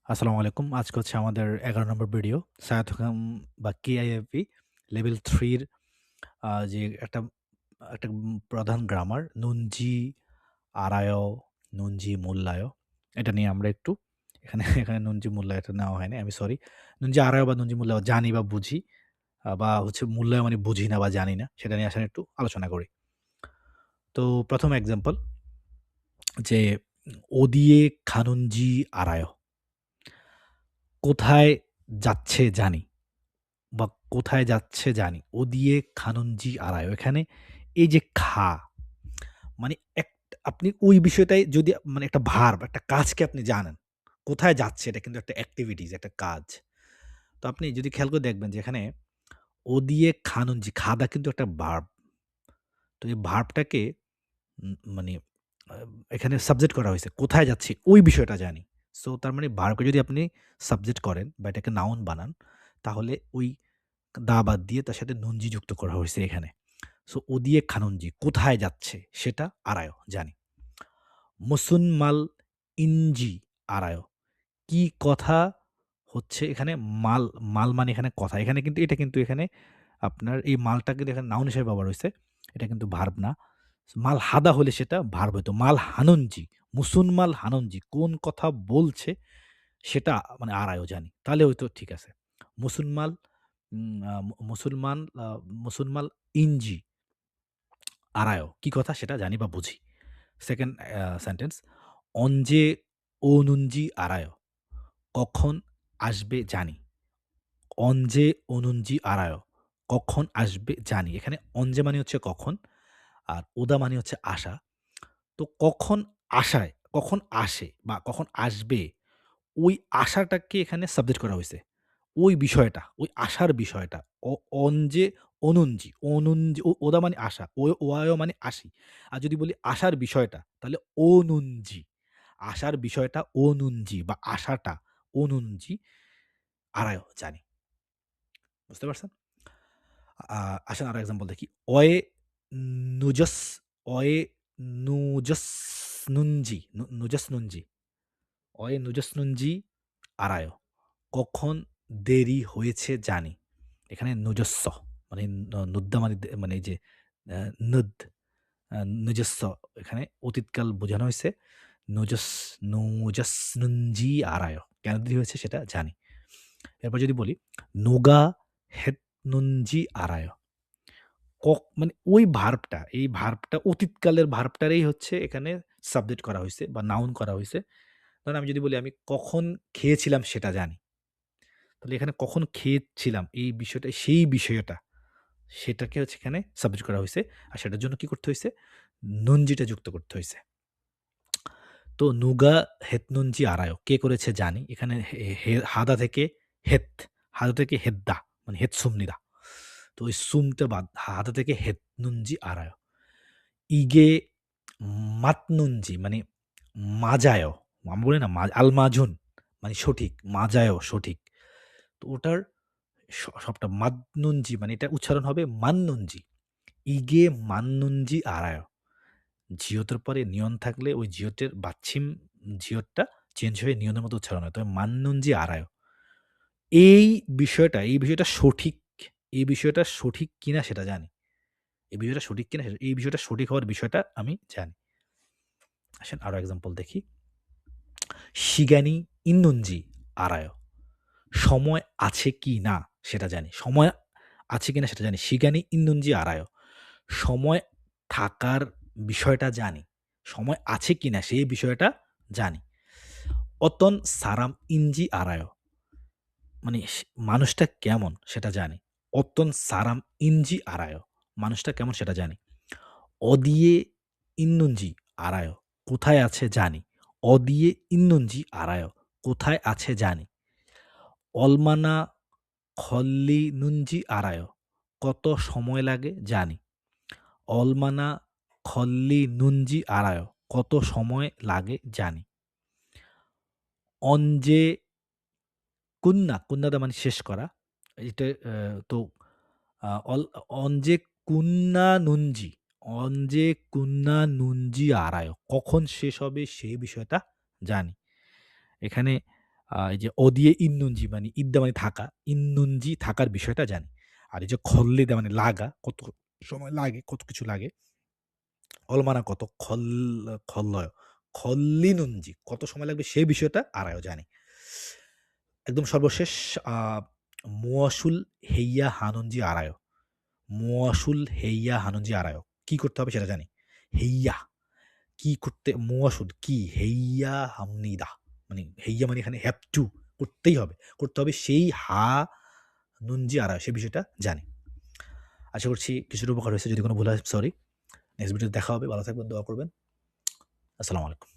আসসালামু আলাইকুম। আজকে হচ্ছে আমাদের ১১ নম্বর ভিডিও। সায়াতোকাম বা কেআইএফবি লেভেল 3 এর যে একটা একটা প্রধান গ্রামার নুনজি, আরায়, নুনজি, মূল্যায় এটা নিয়ে আমরা একটু এখানে নুনজি, মূল্যায় এটা নেওয়া হয়নি। আমি সরি। নুনজি, আরায় বা নুনজি, মূল্যায় জানি বা বুঝি বা হচ্ছে মূল্যায় মানে বুঝি না বা জানি না। সেটা নিয়ে আসলে একটু আলোচনা করি। তো ১ম এক্সাম্পল যে ওদিয়ে খানুনজি, আরায় কোথায় যাচ্ছে জানি। বা কোথায় যাচ্ছে জানি। ওদিয়ে খানুনজি আড়ায়। এখানে এই যে মানে আপনি ওই বিষয়টাই যদি মানে একটা ভার্ব, একটা কাজকে আপনি জানেন। কোথায় যাচ্ছে এটা কিন্তু একটা এক্টিভিটিস, একটা কাজ। তো আপনি যদি খেয়াল করে দেখবেন যে এখানে ওদিয়ে খানুনজি, খাদা কিন্তু একটা ভার্ব। তো এই ভার্বটাকে মানে আ এখানে সাবজেক্ট করা হইছে। কোথায় যাচ্ছি ওই বিষয়টা জানি। সো তার মানে ভার্বকে যদি আপনি সাবজেক্ট করেন বা এটাকে নাউন বানান তাহলে ওই দা বাদ দিয়ে তার সাথে নুনজি যুক্ত করা হয়েছে এখানে। সো ওদিয়ে খানুনজি কোথায় যাচ্ছে সেটা আরায় জানি। মুসুনমাল ইনজি আরায় কি কথা হচ্ছে এখানে মাল, মাল মানে এখানে কথা। এখানে কিন্তু এটা কিন্তু এখানে আপনার এই মালটা কিন্তু এখানে নাউন হিসেবে ব্যবহার হইছে। এটা কিন্তু ভার্ব না। মাল হাদা হলে সেটা ভার্ব হইতো। মাল হানুনজি, মুসুনমাল হানুনজি কোন কথা বলছে সেটা মানে আড়াইও জানি। তাহলে হয়তো ঠিক আছে। মুসলমাল উম আ মুসলমান মুসলমাল ইনজি আড়ায়ও কি কথা সেটা জানি বা বুঝি। 2nd সেন্টেন্স অঞ্জে ওনুনজি আড়ায় কখন আসবে জানি। অঞ্জে ওনুনজি আড়ায় কখন আসবে জানি। এখানে অঞ্জে মানে হচ্ছে কখন, আর ওদা মানে হচ্ছে আসা। তো কখন আসায়, কখন আসে বা কখন আসবে ওই আশাটাকে এখানে সাবজেক্ট করা হইছে। ওই বিষয়টা, ওই আশার বিষয়টা। অ অঞ্জে অনুঞ্জি, অনুঞ্জি ওদা মানে আশা, ওয়ায় মানে আসি। আর যদি বলি আশার বিষয়টা তাহলে অনুঞ্জি। আশার বিষয়টা অনুঞ্জি বা আশাটা অনুঞ্জি আড়ায় জানি। বুঝতে পারছেন? আ আসেন আরো এক্সাম্পল দেখি। নুজস অয়ে নুজস নুনজি, নুজস নুনজি। নুজস নুনজি আড়ায়। কখন দেরি হয়েছে জানি। এখানে নুজস্ব মানে নুদ্দা মানে মানে এই যে আ নুদ নিজস্ব এখানে অতীতকাল বোঝানো হইছে। নুজস নুজস্নুনজি আরায়। কেন দেরি হয়েছে সেটা জানি। এরপর যদি বলি নুগা হেতনুনজি আরায়। মানে ওই ভার্বটা, এই ভার্বটা অতীতকালের ভার্বটারই হচ্ছে এখানে সাবজেক্ট করা হইছে বা নাউন করা হইছে। ধরেন আমি যদি বলি আমি কখন খেয়েছিলাম সেটা জানি। তাহলে এখানে কখন খেয়েছিলাম এই বিষয়টা সেই বিষয়টা সেটাকে হচ্ছে এখানে সাবজেক্ট করা হইছে। আর সেটার জন্য কি করতে হইছে? নুনজিটা যুক্ত করতে হইছে। তো নুগা হেতনুনজি আরায় কে করেছে জানি। এখানে হাদা থেকে হেত, হাদা থেকে হেদ্দা মানে হেতসুমনিদা। তো ওই সুমটা বাদ হাদা থেকে হেতনুনজি আরায়। ইগে মাতনুনজি মানে মাজায়। আমরা বলি না আল মাজুন মানে সঠিক, মাজায় সঠিক। তো ওটার সবটা মাদনুনজি মানে এটা উচ্চারণ হবে মান্নুনজি। ইগে মান্নুনজি আরায়। জিওতের পরে নিয়ন থাকলে ওই জিওটের বাচ্ছিম জিওতটা চেঞ্জ হয়ে নিয়নের মতো উচ্চারণ হয়। তবে মান্নুনজি আরায়। এই এই বিষয়টা সঠিক, এই বিষয়টা সঠিক কিনা সেটা জানি। এই বিষয়টা সঠিক কিনা এই বিষয়টা সঠিক হওয়ার বিষয়টা আমি জানি। আসেন আরো এক্সাম্পল দেখি। শিগানি ইন্নুনজি আরায়। সময় আছে কি না সেটা জানি। সময় আছে কিনা সেটা জানি। শিগানি ইন্নুনজি আরায়। সময় থাকার বিষয়টা জানি। সময় আছে কিনা সেই বিষয়টা জানি। অতন সারাম ইঞ্জি আরায়। মানে মানুষটা কেমন সেটা জানি। অতন সারাম ইঞ্জি আরায়। মানুষটা কেমন সেটা জানি। অদিয়ে ইন্নুনজি আরায়। কোথায় আছে জানি। অদিয়ে ইন্নুনজি আরায়। কোথায় আছে জানি। অলমানা খল্লি নুনজি আরায়। কত সময় লাগে জানি। অলমানা খল্লি নুনজি আরায়। কত সময় লাগে জানি। অঞ্জে কুন্না দা মানে শেষ করা। এটা তো আ অল অঞ্জে কুন্না নুনজি, অঞ্জে কুন্না নুনজি আরায়। কখন শেষ হবে সেই বিষয়টা জানি। এখানে এই যে অ দিয়ে ইন্নুঞ্জি মানে ইদ্দা মানে থাকা, ইন্নুঞ্জি থাকার বিষয়টা জানি। আর এই যে খল্লিদা মানে লাগা, কত সময় লাগে, কত কিছু লাগে। অলমানা কত, খল্লয়, খল্লিনুঞ্জি কত সময় লাগবে সেই বিষয়টা আড়ায়ও জানি। একদম সর্বশেষ আ মুয়াসুল হেইয়া হানুনজি আড়ায়। মুয়াসুল হেইয়া হানুনজি আড়ায়। কি করতে হবে সেটা জানি। হেইয়া কি করতে মুয়াসুল কি হেইয়া হামনিদা মানে হেইয়া মানে এখানে হ্যাভ টু করতেই হবে। করতে হবে সেই নুনজি আড়ায় সে বিষয়টা জানি। আশা করছি কিছুটা উপকার হয়েছে। যদি কোনো ভুল হয় সরি। নেক্সট ভিডিওতে দেখা হবে। ভালো থাকবেন, দোয়া করবেন। আসসালামু আলাইকুম।